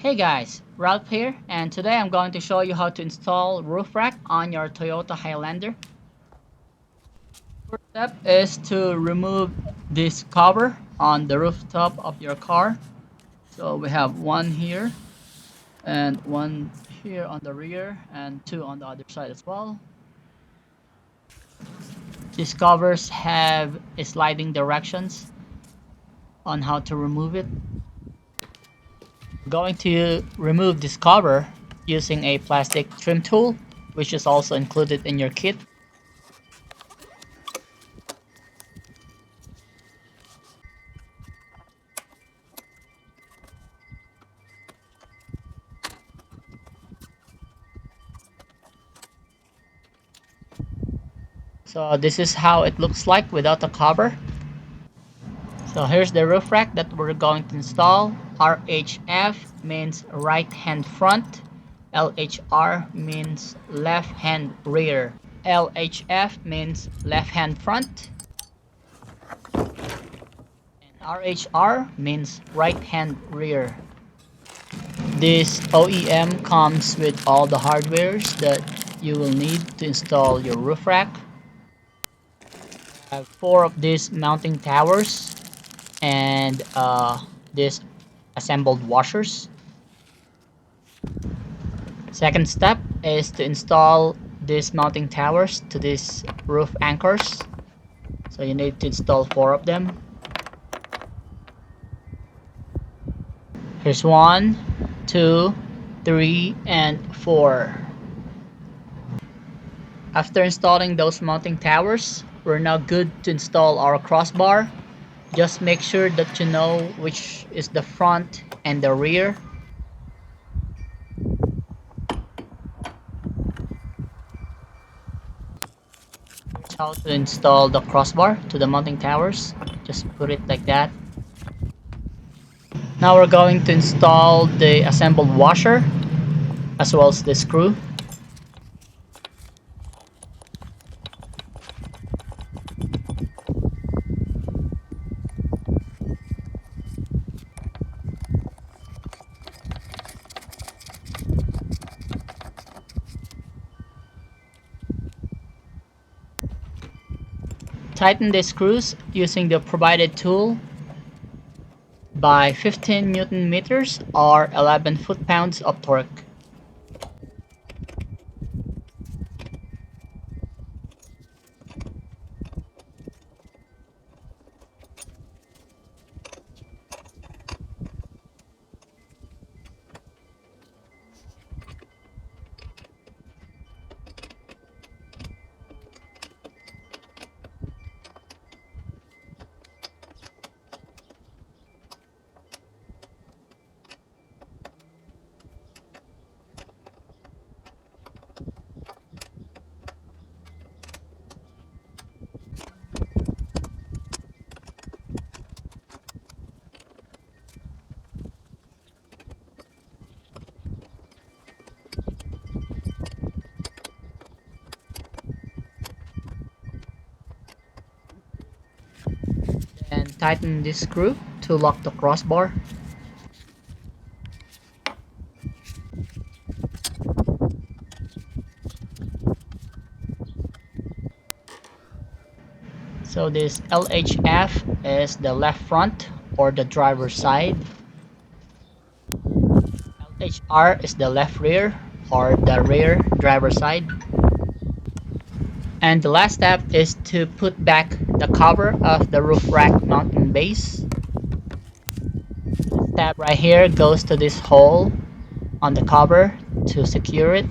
Hey guys, Ralph here, and today I'm going to show you how to install roof rack on your Toyota Highlander. First step is to remove this cover on the rooftop of your car. So we have one here and one here on the rear and two on the other side as well. These covers have sliding directions on how to remove it. We're going to remove this cover using a plastic trim tool, which is also included in your kit. So this is how it looks like without the cover. So here's the roof rack that we're going to install. RHF means right hand front. LHR means left hand rear. LHF means left hand front. And RHR means right hand rear. This OEM comes with all the hardwares that you will need to install your roof rack. I have four of these mounting towers and these assembled washers. Second step is to install these mounting towers to these roof anchors. So you need to install four of them. Here's one, two, three, and four. After installing those mounting towers, we're now good to install our crossbar. Just make sure that you know which is the front and the rear. Here's how to install the crossbar to the mounting towers. Just put it like that. Now we're going to install the assembled washer as well as the screw. Tighten the screws using the provided tool by 15 Newton meters or 11 foot-pounds of torque. And tighten this screw to lock the crossbar. So this LHF is the left front or the driver's side. LHR is the left rear or the rear driver's side. And the last step is to put back the cover of the roof rack mounting base. This tab right here goes to this hole on the cover to secure it.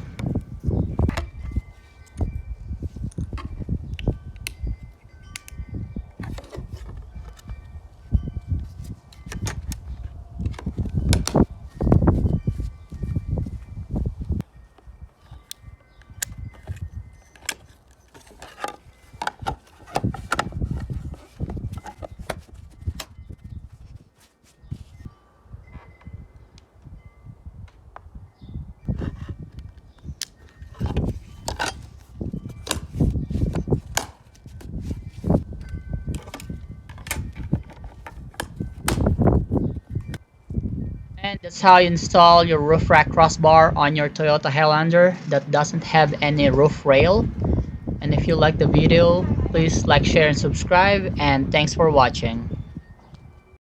And that's how you install your roof rack crossbar on your Toyota Highlander that doesn't have any roof rail. And if you like the video, please like, share, and subscribe. And thanks for watching.